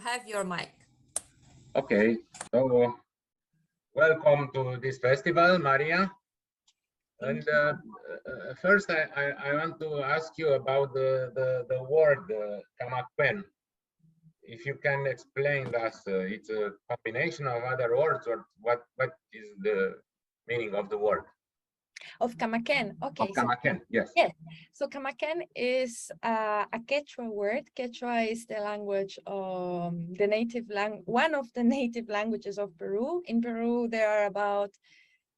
have your mic. Okay, so welcome to this festival, Maria. And first, I want to ask you about the word Camaquen. If you can explain us, it's a combination of other words, or what is the meaning of the word? Of Camaquen, okay. Of Camaquen, yes. Yes, so Camaquen is a Quechua word. Quechua is the language of the native one of the native languages of Peru. In Peru, there are about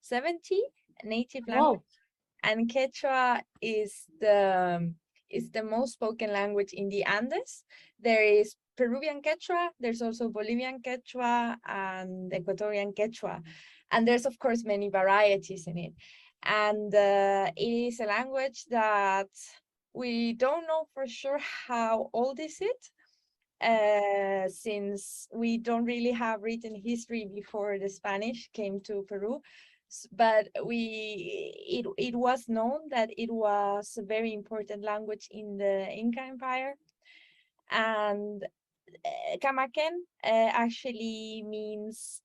70 native languages, and Quechua is the most spoken language in the Andes. There is Peruvian Quechua, there's also Bolivian Quechua and Ecuadorian Quechua, and there's of course many varieties in it. And it is a language that we don't know for sure how old is it, since we don't really have written history before the Spanish came to Peru. But it was known that it was a very important language in the Inca Empire. And Camaquen actually means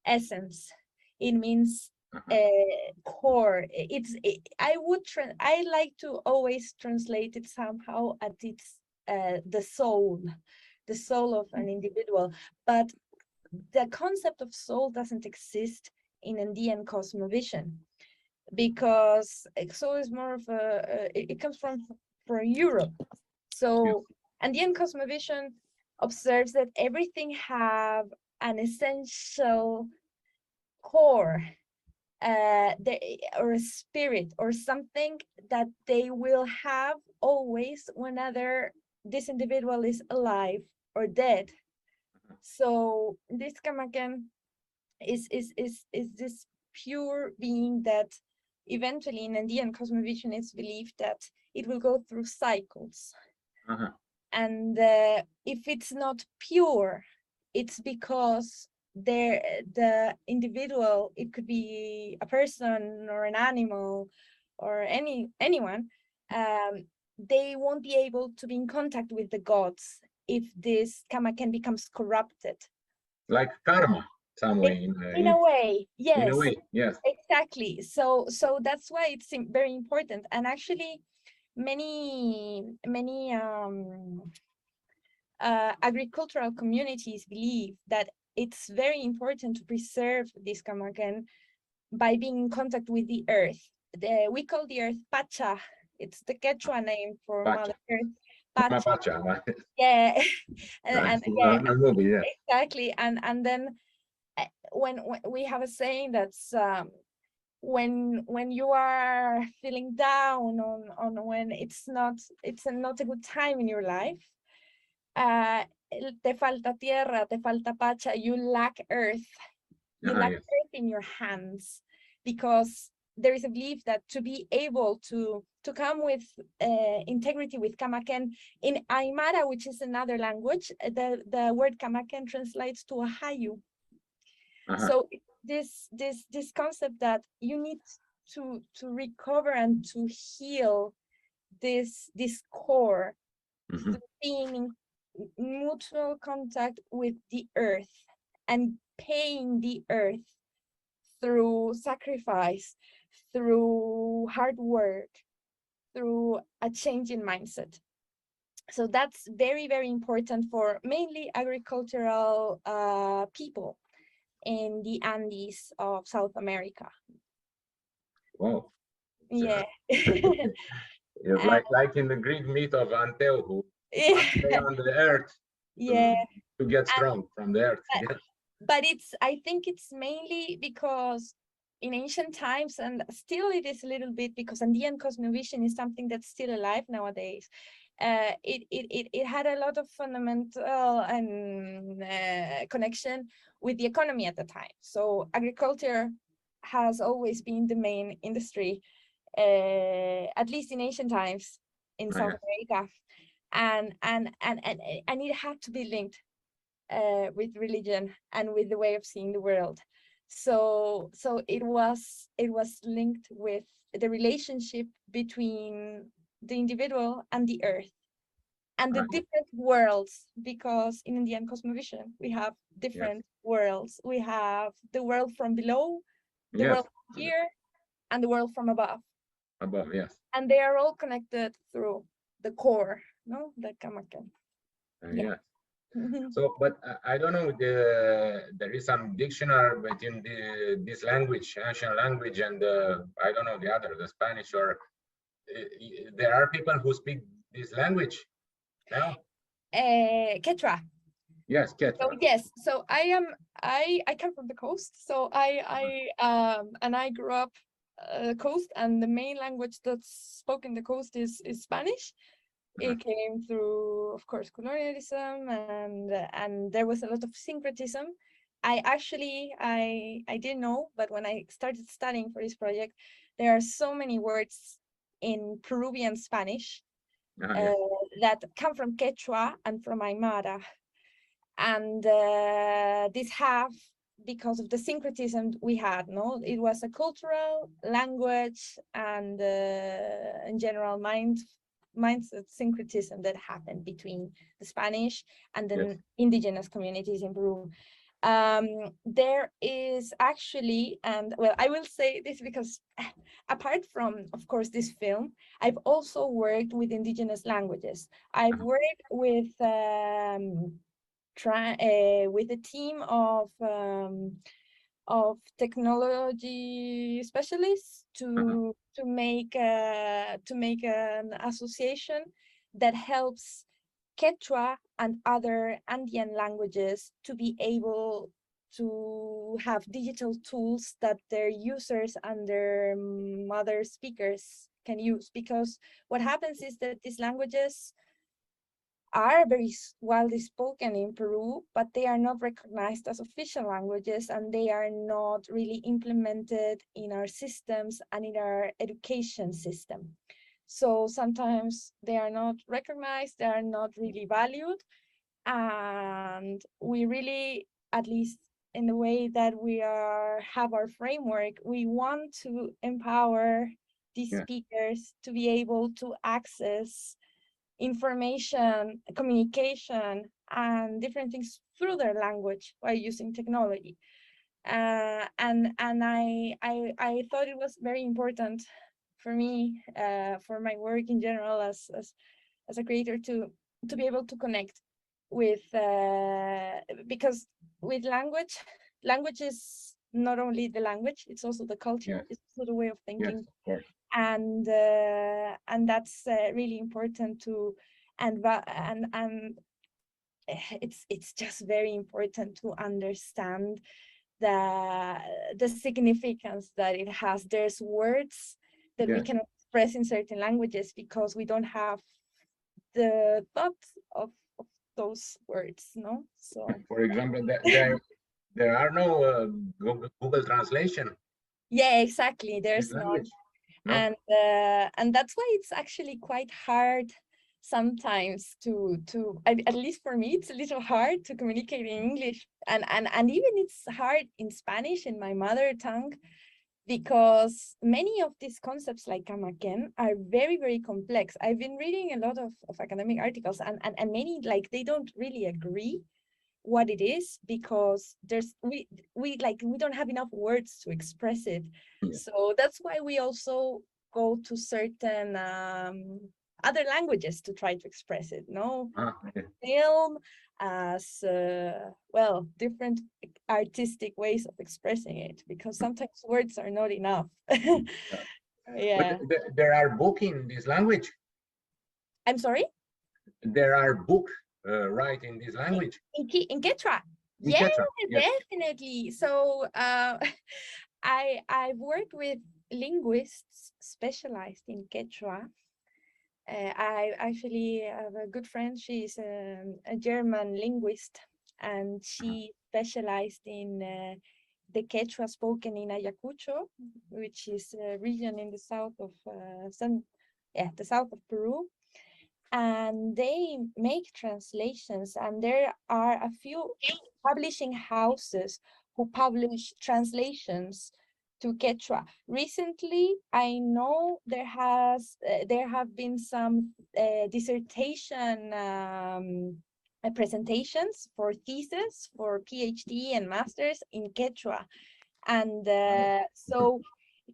essence. It means core. I like to always translate it somehow at its the soul of an individual. But the concept of soul doesn't exist in Andean cosmovision, because soul is more of it comes from Europe. So Andean cosmovision observes that everything have an essential core, or a spirit or something that they will have always whenever this individual is alive or dead. So this Camaquen is this pure being that eventually in Andean cosmovision it's believed that it will go through cycles. And if it's not pure, it's because the individual, it could be a person or an animal or anyone, they won't be able to be in contact with the gods if this Camaquen becomes corrupted. Like karma, some way. In a way, yes. In a way, yes. Exactly. So that's why it's very important. And actually, many agricultural communities believe that it's very important to preserve this Camaquen by being in contact with the earth. We call the earth Pacha. It's the Quechua name for Mother Earth. Pacha. Pacha. Yeah. Movie, yeah. Exactly. And then when we have a saying that's when you are feeling down on when it's not a good time in your life, te falta tierra, te falta pacha, you lack earth. You lack earth in your hands, because there is a belief that to be able to come with integrity with Camaquen in Aymara, which is another language, the word Camaquen translates to a hayu. So this concept that you need to recover and to heal this core, being in mutual contact with the earth and paying the earth through sacrifice, through hard work, through a change in mindset. So that's very, very important for mainly agricultural people in the Andes of South America. Wow. Yeah. It's like in the Greek myth of Anteo, who stay on the earth to get strong from the earth. But I think it's mainly because in ancient times, and still it is a little bit, because Andean cosmovision is something that's still alive nowadays. It had a lot of fundamental and connection with the economy at the time. So agriculture has always been the main industry, at least in ancient times in South America, and it had to be linked with religion and with the way of seeing the world. So it was linked with the relationship between the individual and the earth. and the different worlds, because in Indian cosmovision we have different worlds. We have the world from below, the world from here, and the world from above. Above, yes. And they are all connected through the core, no, the Camaquen. Yeah. So, but I don't know, there is some dictionary between this language, ancient language, and I don't know the other, the Spanish, or there are people who speak this language now? Quechua. Yes, Quechua. So yes, so I come from the coast, so I grew up coast, and the main language that's spoken in the coast is Spanish. It came through, of course, colonialism, and there was a lot of syncretism. I didn't know, but when I started studying for this project, there are so many words in Peruvian Spanish that come from Quechua and from Aymara. And this have, because of the syncretism we had, no, it was a cultural, language, and in general mindset syncretism that happened between the Spanish and the indigenous communities in Peru. There is actually, and well, I will say this because apart from, of course, this film, I've also worked with indigenous languages. I've worked with with a team of technology specialists to make an association that helps Quechua and other Andean languages to be able to have digital tools that their users and their mother speakers can use. Because what happens is that these languages are very widely spoken in Peru, but they are not recognized as official languages, and they are not really implemented in our systems and in our education system. So sometimes they are not recognized, they are not really valued, and we really, at least in the way that we have our framework, we want to empower these speakers to be able to access information, communication, and different things through their language while using technology. And I thought it was very important for me, for my work in general as a creator, to be able to connect with, because with language is not only the language, it's also the culture, it's also the way of thinking. Yes, of course. And that's really important to, and it's just very important to understand the significance that it has. There's words that we can express in certain languages because we don't have the thought of those words, no? So for example, there are no Google translation. Yeah, exactly, there's not. No? And that's why it's actually quite hard sometimes to at least for me, it's a little hard to communicate in English, and even it's hard in Spanish, in my mother tongue, because many of these concepts like Camaquen are very, very complex. I've been reading a lot of academic articles, and many, like, they don't really agree what it is, because we don't have enough words to express it. So that's why we also go to certain other languages to try to express it, no? Film, as well, different artistic ways of expressing it, because sometimes words are not enough. But there are books in this language. I'm sorry? There are books right in this language. In Quechua? Yes, definitely. So I've worked with linguists specialized in Quechua. I actually have a good friend. She's a German linguist, and she specialized in the Quechua spoken in Ayacucho, which is a region in the south of the south of Peru. And they make translations, and there are a few publishing houses who publish translations to Quechua. Recently, I know there have been some dissertation presentations for thesis, for PhD and masters in Quechua. And so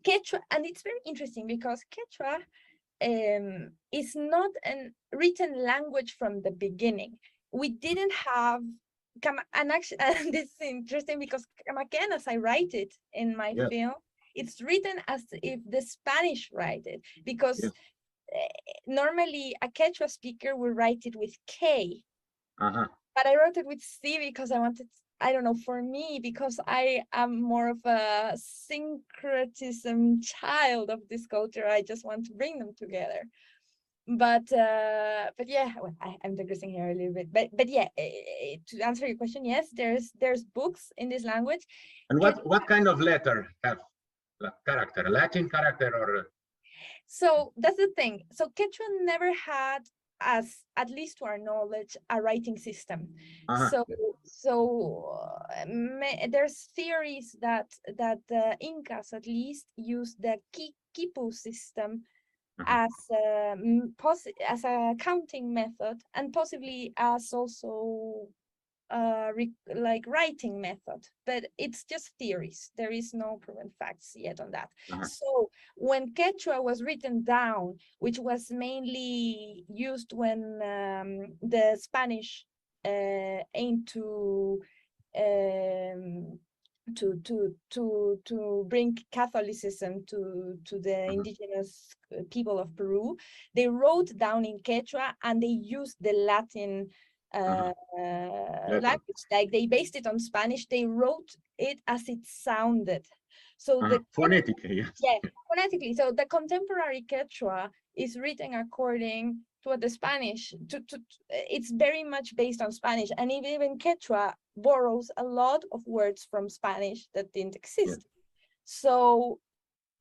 Quechua, and it's very interesting because Quechua is not a written language from the beginning. We didn't have, and actually, this is interesting because Camaquen, as I write it in my film, it's written as if the Spanish write it, because normally a Quechua speaker will write it with K. But I wrote it with C because I wanted, I don't know, for me, because I am more of a syncretism child of this culture, I just want to bring them together. But yeah, well, I'm digressing here a little bit. But yeah, to answer your question, yes, there's books in this language. And what kind of letter have character? Latin character or? So that's the thing. So Quechua never had, as at least to our knowledge, a writing system. There's theories that the Incas at least used the Quipu system as a counting method, and possibly as also like writing method, but it's just theories. There is no proven facts yet on that. So when Quechua was written down, which was mainly used when the Spanish aimed to bring Catholicism to the indigenous people of Peru, they wrote down in Quechua and they used the Latin language. Like they based it on Spanish, they wrote it as it sounded. So the phonetically, yes. Yeah, phonetically. So the contemporary Quechua is written according to what the Spanish, it's very much based on Spanish, and even Quechua borrows a lot of words from Spanish that didn't exist. So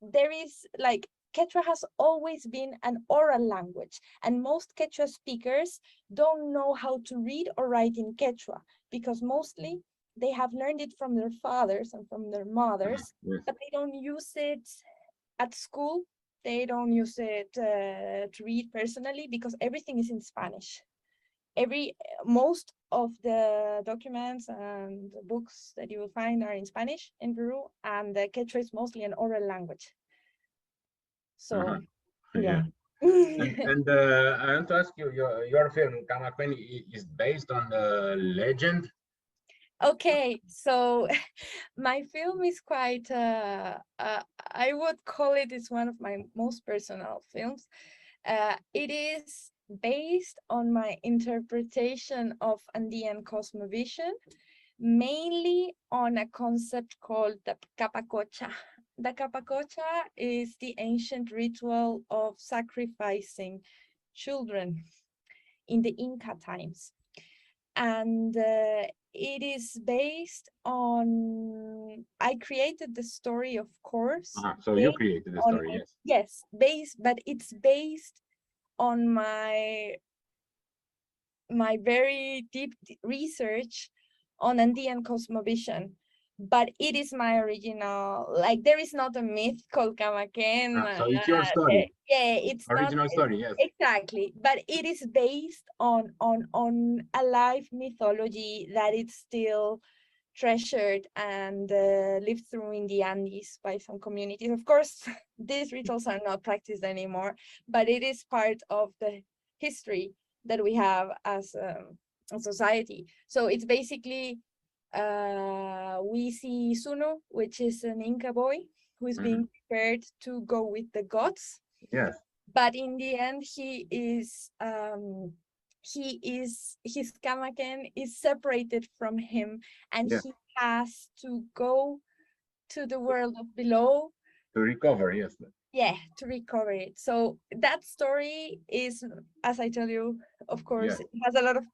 there is, like, Quechua has always been an oral language, and most Quechua speakers don't know how to read or write in Quechua, because mostly they have learned it from their fathers and from their mothers, but they don't use it at school. They don't use it to read personally, because everything is in Spanish. Most of the documents and books that you will find are in Spanish in Peru, and the Quechua is mostly an oral language. So, yeah. And I want to ask you, your film Camaquen is based on the legend? Okay, so my film is quite, I would call it's one of my most personal films. It is based on my interpretation of Andean cosmovision, mainly on a concept called the capacocha. The capacocha is the ancient ritual of sacrificing children in the Inca times. And it is based on, I created the story, of course. So you created the story, yes. Yes, but it's based on my very deep research on Andean cosmovision. But it is my original, like, there is not a myth called Camaquen. So it's your story. It's original not, story, yes. Exactly, but it is based on a live mythology that is still treasured and lived through in the Andes by some communities. Of course, these rituals are not practiced anymore, but it is part of the history that we have as a society. So it's basically, we see Suno, which is an Inca boy who is being prepared to go with the gods. Yes. But in the end, his Camaquen is separated from him, and he has to go to the world of below to recover. Yes. Yeah, to recover it. So that story is, as I tell you, of course, it has a lot of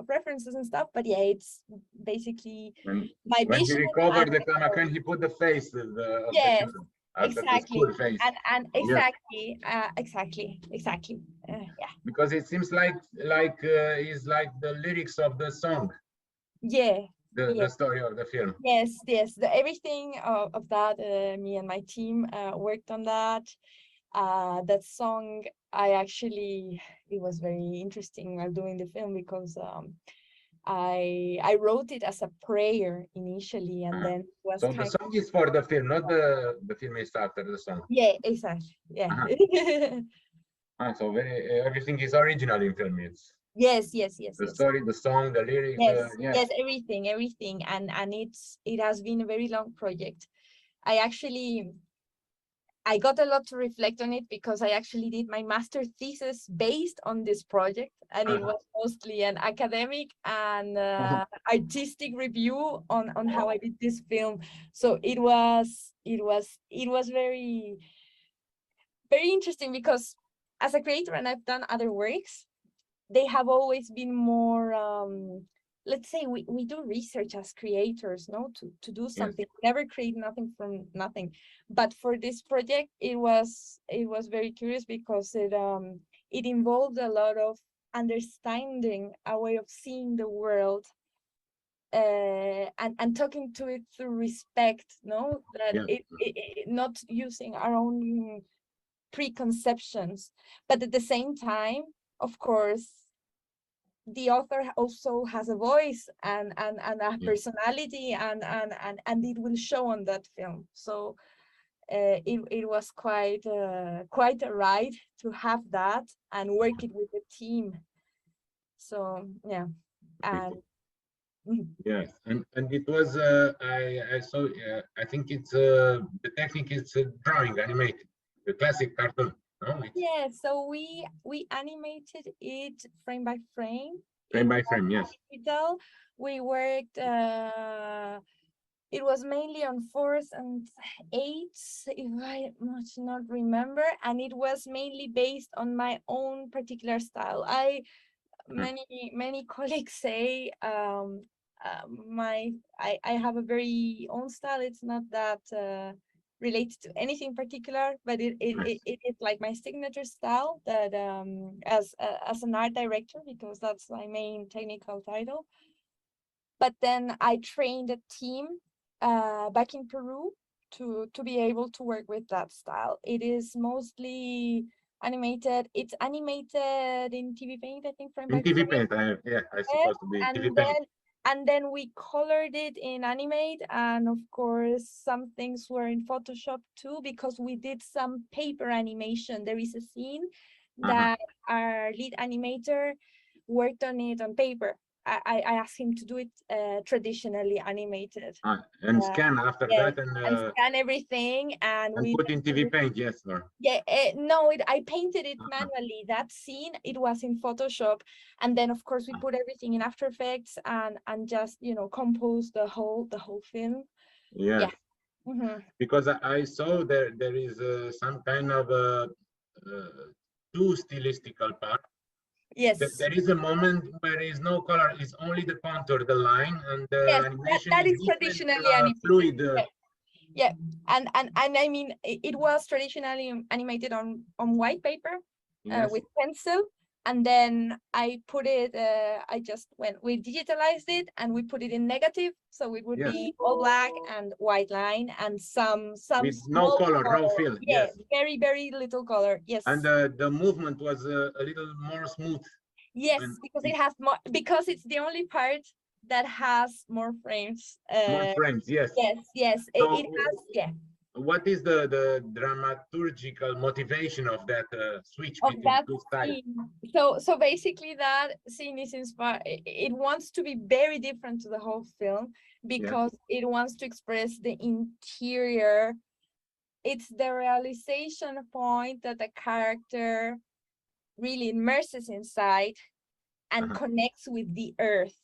references and stuff, but yeah, it's basically my when vision. He recovered the Camaquen, he put the face of the children. Exactly. Face. And exactly, exactly. Yeah. Because it seems like is like the lyrics of the song. Yeah, the story of the film. Yes, everything of that, me and my team worked on that. That song, it was very interesting while doing the film because I wrote it as a prayer initially, and then was so the song is for the film, not the film is after the song. Yeah, exactly. Yeah. So everything is original in film. It's yes. the story, the song, the lyrics. Yes, everything, and it has been a very long project. I got a lot to reflect on it because I actually did my master thesis based on this project, and it was mostly an academic and artistic review on how I did this film. So it was very, very interesting because as a creator, and I've done other works, they have always been more let's say we do research as creators, no, to do something. Never create nothing from nothing. But for this project, it was very curious because it involved a lot of understanding a way of seeing the world, and talking to it through respect, no, that it not using our own preconceptions, but at the same time, of course, the author also has a voice and a personality, and it will show on that film. So it was quite a ride to have that and work it with the team. So yeah, and yes, and it was I saw I think it's the technique is drawing animated, the classic cartoon. No? Yeah, so we animated it frame by frame. Frame by frame, yes. Digital. We worked. It was mainly on 4s and 8s, if I much not remember, and it was mainly based on my own particular style. Many colleagues say I have a very own style. It's not that related to anything particular, but it is like my signature style that as an art director, because that's my main technical title. But then I trained a team back in Peru to be able to work with that style. It is mostly animated. It's animated in TV Paint, I think, frame by TV frame. Paint, I supposed to be TV Paint. And then we colored it in Animate, and of course some things were in Photoshop too, because we did some paper animation. There is a scene that our lead animator worked on it on paper. I asked him to do it traditionally animated. And scan after that, and scan everything, and we put in TV Paint, yes, or no, I painted it manually. That scene, it was in Photoshop, and then of course we put everything in After Effects and just compose the whole film. Yeah. Because I saw there is some kind of two stylistical part. Yes. There is a moment where there is no color, it's only the contour, the line, and the animation that is traditionally animated. Fluid. Yeah, and I mean, it was traditionally animated on white paper with pencil, and then I put it. We digitalized it and we put it in negative, so it would be all black and white line and some with no color, raw fill. Yeah, very very little color. Yes. And the movement was a little more smooth. Yes, because it has more, because it's the only part that has more frames. More frames, yes. Yes. So, it has, yeah. What is the dramaturgical motivation of that switch between two styles? So basically that scene is inspired. It wants to be very different to the whole film because it wants to express the interior. It's the realization point that the character really immerses inside and connects with the earth.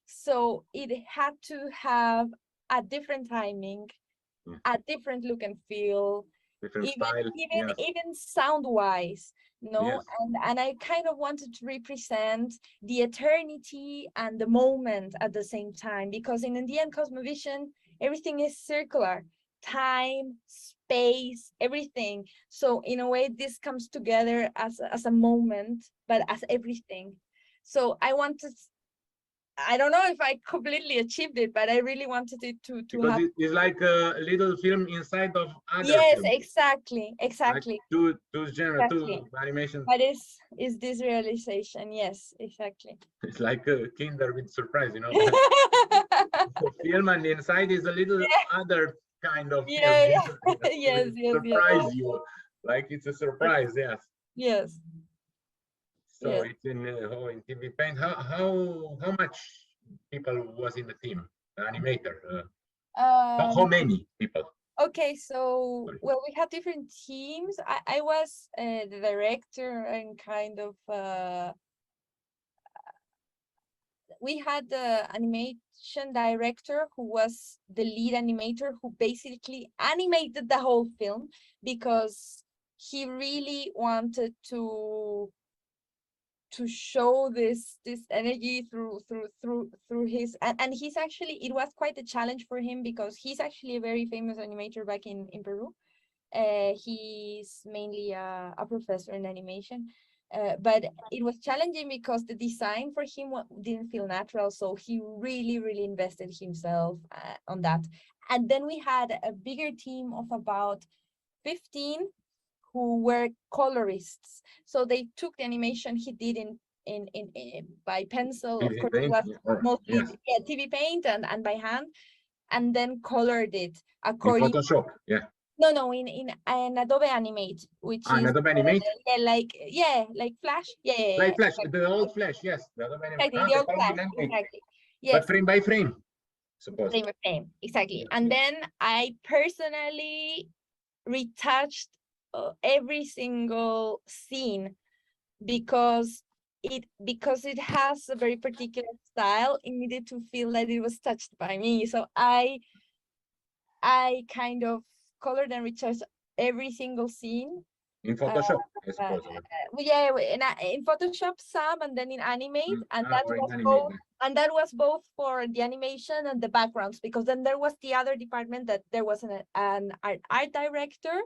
So it had to have a different timing, a different look and feel, even sound wise, and I kind of wanted to represent the eternity and the moment at the same time, because in Indian cosmovision everything is circular, time, space, everything. So in a way this comes together as a moment, but as everything. So I wanted I don't know if I completely achieved it, but I really wanted it to Because have. it's like a little film inside of other Yes, films. exactly, Like exactly, two genre, exactly. two animation. But is this realization? Yes, exactly. It's like a Kinder with surprise, you know. The film and inside is a little other kind of film. Yeah, yeah. Will Yes, yes, yes, surprise you, like it's a surprise. Yes. yes, So yes. it's in TV Paint. How much people was in the team? The animator. How Um, many people? okay, so Sorry. well, we had different teams. I was the director and kind of we had the animation director who was the lead animator who basically animated the whole film because he really wanted to show this energy through his and he's actually, it was quite a challenge for him because he's actually a very famous animator back in Peru. He's mainly a professor in animation, but it was challenging because the design for him didn't feel natural. So he really invested himself on that. And then we had a bigger team of about 15 who were colorists. So they took the animation he did in by pencil. Of TV course, it Paint? was mostly Yes. TV Paint and by hand, and then colored it In according. Photoshop. Yeah. No, in Adobe Animate, which is Adobe Animate. like Flash. Yeah, Like Flash, the old Flash. Yes, the Adobe Animate. exactly, the The old column Flash, Animate, exactly. but Yes, frame by frame, suppose. frame by frame, exactly. Yes, And yes. then I personally retouched every single scene because it has a very particular style. It needed to feel that it was touched by me. So I kind of colored and retouched every single scene. In Uh, Photoshop, I uh, suppose. yeah, in Photoshop some, and then in Animate, and that Or in was Animate. both. And that was both for the animation and the backgrounds, because then there was the other department that there was an art director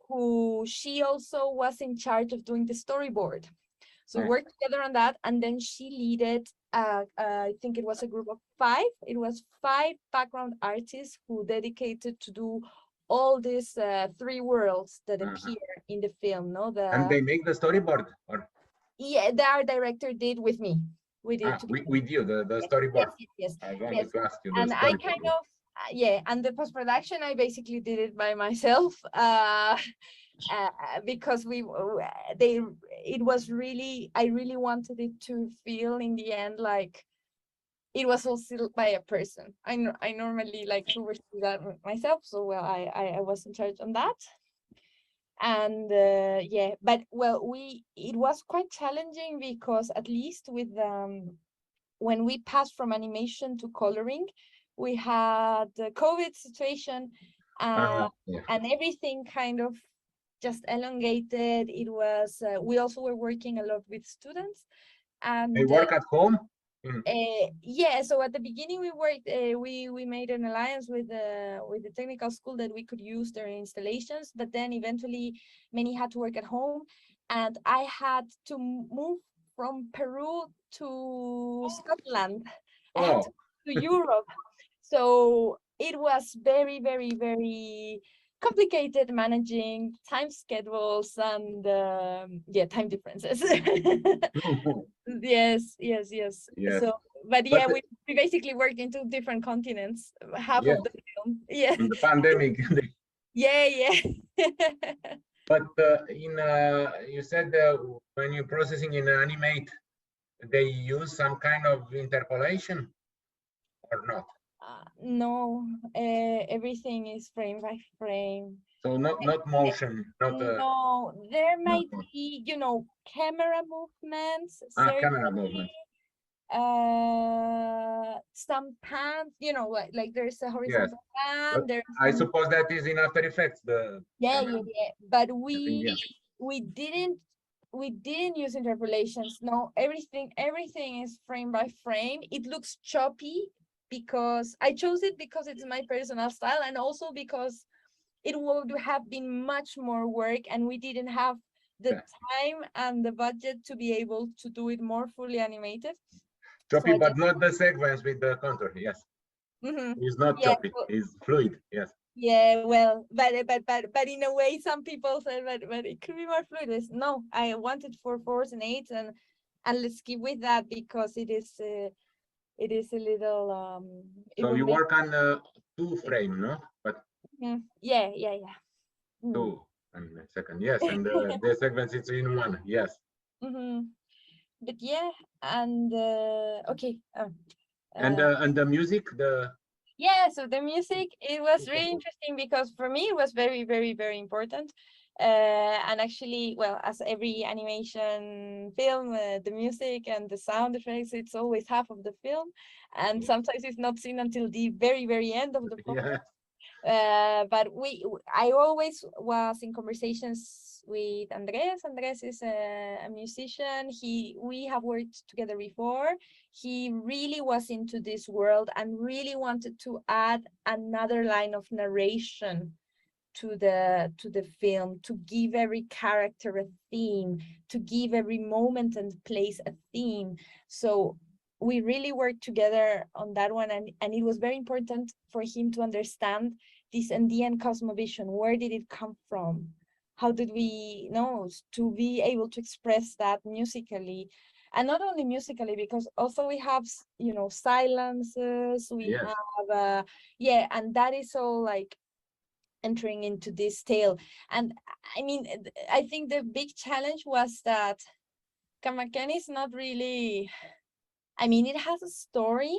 who she also was in charge of doing the storyboard. So we worked together on that, and then she leaded, I think it was a group of 5. It was 5 background artists who dedicated to do all these 3 worlds that appear in the film. No, And they make the storyboard, or yeah, the art director did with me. We did together. with you, the storyboard. Yes. I wanted to ask you the And I kind storyboard. of and the post-production I basically did it by myself. Because it was really, I really wanted it to feel in the end like it was all still by a person. I normally like to oversee that myself, so well I was in charge on that. And but well, it was quite challenging because at least with when we passed from animation to coloring, we had the COVID situation, and everything kind of just elongated. It was we also were working a lot with students, and They work at home. yeah. So at the beginning we worked. We made an alliance with the technical school that we could use their installations, but then eventually many had to work at home, and I had to move from Peru to Scotland and to Europe. So it was very complicated managing time schedules and time differences. Yes. So, but yeah, we basically worked in 2 different continents, half of the film. Yeah. In the pandemic. Yeah. But you said when you're processing in Animate, they use some kind of interpolation or not? No, everything is frame by frame. So not motion, not no, there might be, camera movements, camera movement. some pans, like there's a horizontal pan. But There's I suppose that is in After Effects. yeah. But Yes. we didn't use interpolations. No, everything is frame by frame. It looks choppy because I chose it because it's my personal style, and also because it would have been much more work, and we didn't have the time and the budget to be able to do it more fully animated. Choppy, I but just, not the sequence with the contour. Yes, it's not yeah, choppy. It's fluid. Yes. yeah, well, but in a way, some people say, but it could be more fluid. No, I wanted 4/4 and 8, and let's keep with that because it is a little it So will you make work on 2 frame, no? But yeah. two and the second, yes, and the sequence is in one, yes. But yeah, and okay. And the music, Yeah, so the music, it was really interesting because for me it was very, very, very important. And actually, well, as every animation film, the music and the sound effects, it's always half of the film, and sometimes it's not seen until the very, very end of the program. But I always was in conversations with Andres. Andres is a musician. We have worked together before. He really was into this world and really wanted to add another line of narration to the film, to give every character a theme, to give every moment and place a theme. So we really worked together on that one, and it was very important for him to understand this Andean cosmovision. Where did it come from? How did we know to be able to express that musically? And not only musically, because also we have, silences, we have, and that is all like entering into this tale. And I mean, I think the big challenge was that Camaquen is not really, I mean, it has a story,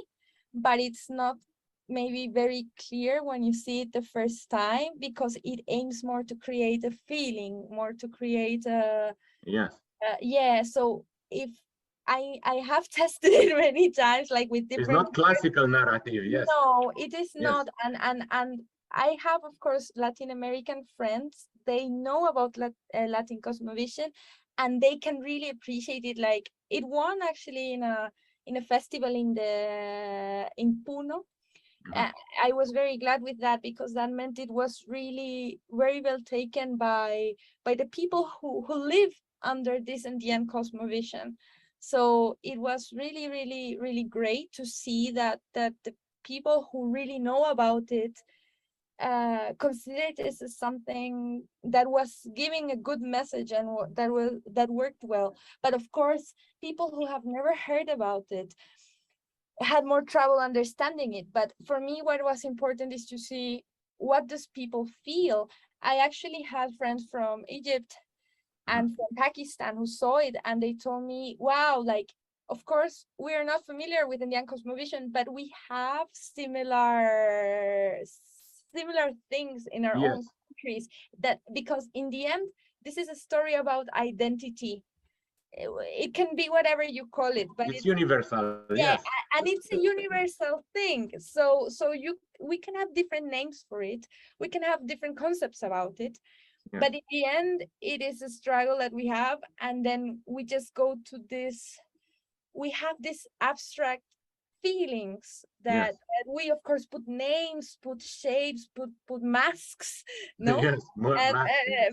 but it's not maybe very clear when you see it the first time, because it aims more to create a feeling, more to create a so if I have tested it many times, like with different, it's not classical narrative. Yes. No, it is not. And I have, of course, Latin American friends. They know about Latin cosmovision, and they can really appreciate it. Like, it won actually in a festival in Puno. I was very glad with that, because that meant it was really very well taken by the people who live under this Andean cosmovision. So it was really, really, really great to see that the people who really know about it considered this as something that was giving a good message and that worked well. But of course, people who have never heard about it had more trouble understanding it. But for me, what was important is to see, what does people feel. I actually had friends from Egypt and from Pakistan who saw it, and they told me, wow, like, of course we are not familiar with Indian cosmovision, but we have similar things in our own countries, that because in the end this is a story about identity. It can be whatever you call it, but it's universal. Yes. And it's a universal thing. So we can have different names for it, we can have different concepts about it, but in the end it is a struggle that we have. And then we just go to this, we have this abstract feelings that we of course put names, put shapes, put masks, no? And,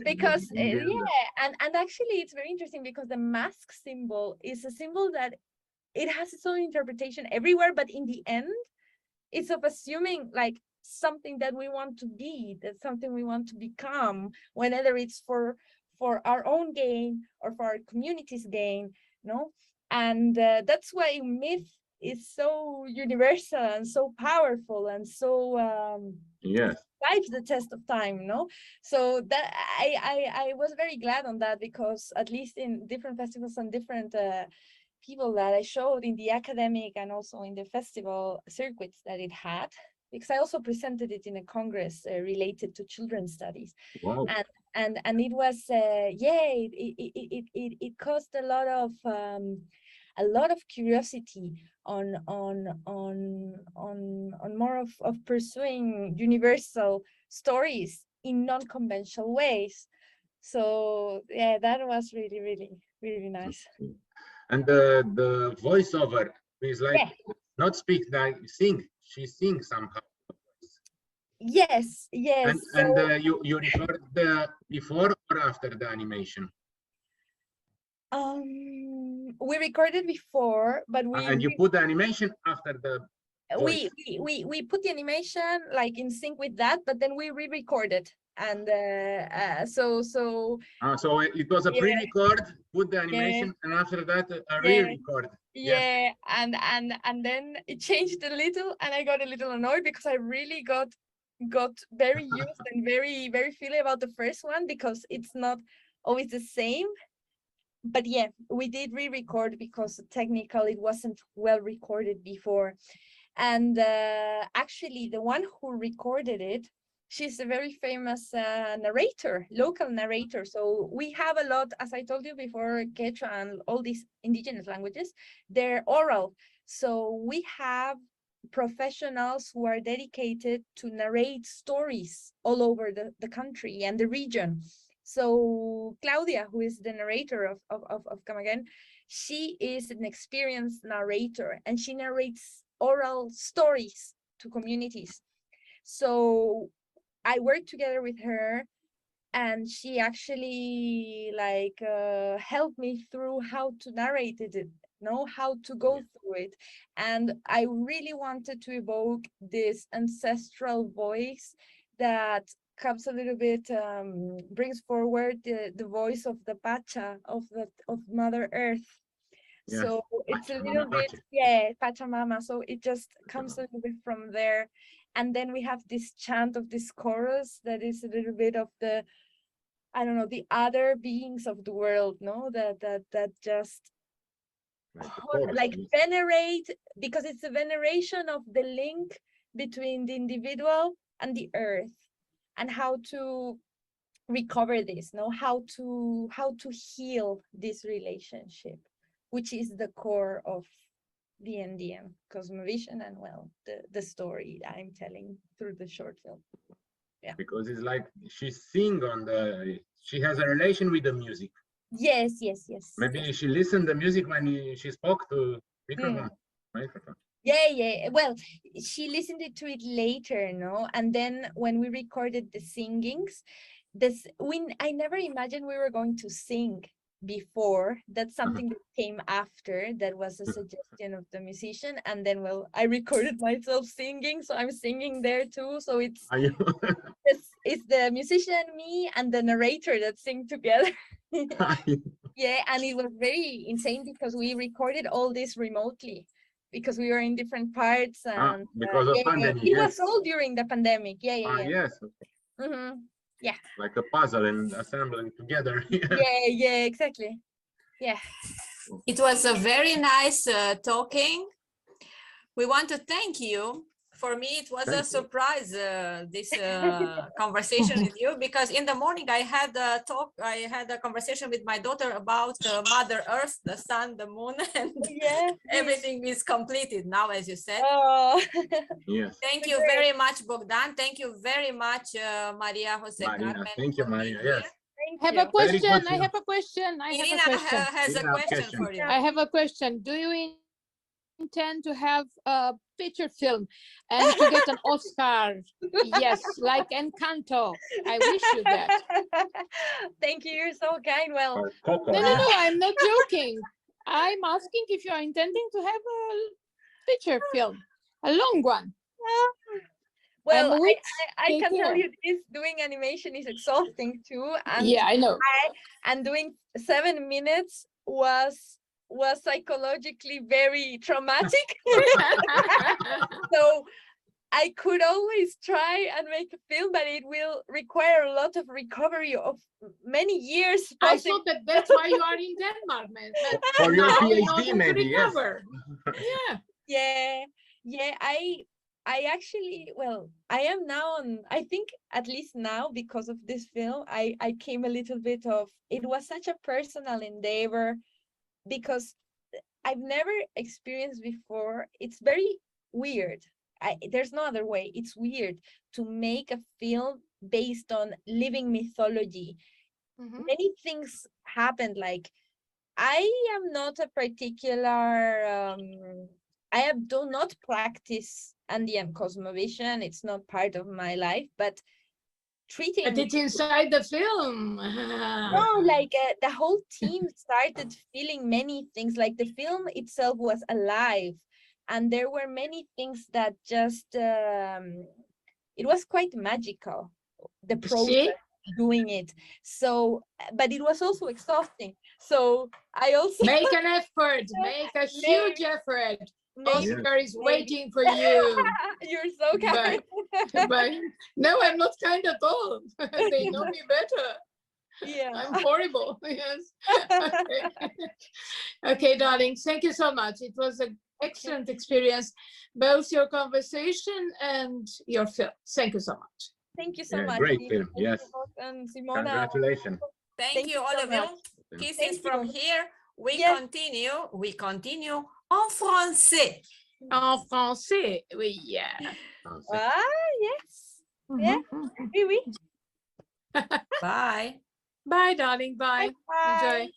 because and actually it's very interesting, because the mask symbol is a symbol that it has its own interpretation everywhere, but in the end it's of assuming like something that we want to be, that's something we want to become, whether it's for our own gain or for our community's gain, no? And that's why myth is so universal and so powerful and so survives the test of time, no? So that I was very glad on that, because at least in different festivals and different people that I showed in the academic and also in the festival circuits that it had, because I also presented it in a congress related to children's studies. Wow. And it was it caused a lot of curiosity on more of pursuing universal stories in non-conventional ways. So yeah, that was really, really, really nice. And the voiceover is like not speak, like sing. She sings somehow. Yes. And you referred the before or after the animation? We recorded before, but And you put the animation after the voice. we put the animation like in sync with that, but then we re-recorded, and so So it was a pre-record, put the animation, and after that a re-record. Yeah, and then it changed a little, and I got a little annoyed because I really got very used and very feely about the first one because it's not always the same. But yeah, we did re-record because technically it wasn't well recorded before. And actually the one who recorded it, she's a very famous narrator, local narrator. So we have a lot, as I told you before, Quechua and all these indigenous languages, they're oral. So we have professionals who are dedicated to narrate stories all over the country and the region. So Claudia, who is the narrator of Camaquen, she is an experienced narrator, and she narrates oral stories to communities. So I worked together with her, and she actually like helped me through how to narrate it, how to go through it. And I really wanted to evoke this ancestral voice that comes a little bit, brings forward the voice of the Pacha, of Mother Earth. Yes. So it's a little bit, Pachamama. So it just comes a little bit from there. And then we have this chant of this chorus that is a little bit of the, I don't know, the other beings of the world, that just like venerate, because it's a veneration of the link between the individual and the earth, and how to recover this, how to heal this relationship, which is the core of the NDM cosmovision, and well, the story I'm telling through the short film. Yeah, because it's like she has a relation with the music. Yes. Maybe she listened the music when she spoke to microphone. Yeah. Well, she listened to it later, and then when we recorded the singings, I never imagined we were going to sing before. That's something that came after, that was a suggestion of the musician. And then, well, I recorded myself singing, so I'm singing there too. So it's the musician, me, and the narrator that sing together. Yeah, and it was very insane because we recorded all this remotely because we were in different parts, and because of pandemic. It was all during the pandemic. Yes. Yeah, like a puzzle and assembling together. yeah, exactly. Yeah, it was a very nice talking. We want to thank you. For me, it was a surprise, this conversation with you, because in the morning I had a conversation with my daughter about Mother Earth, the sun, the moon, and everything is completed now, as you said. Yes. Thank you very much, Bogdan. Thank you very much, Maria Jose Carmen. Thank you, Maria. Yes. I have a question. I have a question. Irina has a question for you. I have a question. Do you intend to have a feature film and to get an Oscar? Yes, like Encanto. I wish you that. Thank you. You're so kind. Well, no, I'm not joking. I'm asking if you are intending to have a feature film, a long one. Well, I can tell you this, doing animation is exhausting too. And yeah, I know. And doing 7 minutes was psychologically very traumatic. So I could always try and make a film, but it will require a lot of recovery of many years. I thought that's why you are in Denmark, man. For your PhD, maybe, yes. Yeah. I actually, well, I am now on, I think at least now, because of this film, I came a little bit of, it was such a personal endeavor, because I've never experienced before. It's very weird. There's no other way. It's weird to make a film based on living mythology. Many things happened. Like, I am not a particular, do not practice Andean cosmovision. It's not part of my life, but treating. But it's inside the film. No, like the whole team started feeling many things. Like the film itself was alive, and there were many things that just it was quite magical. The process doing it. So, but it was also exhausting. So I also make an effort. Make a huge effort. Oscar is waiting for you. You're so kind. But no, I'm not kind at all. They know me better. Yeah, I'm horrible. Yes. Okay. Okay, darling. Thank you so much. It was an excellent experience, both your conversation and your film. Thank you so much. Thank you so much. Great film. Yes. And Simona. Congratulations. Thank you, all so of you. much. Kisses Thank from you. here. We Yes. continue en français. En français, oui. Yeah. Ah, yes. Yeah. Oui, oui. Bye. Bye, darling. Bye. Bye. Enjoy.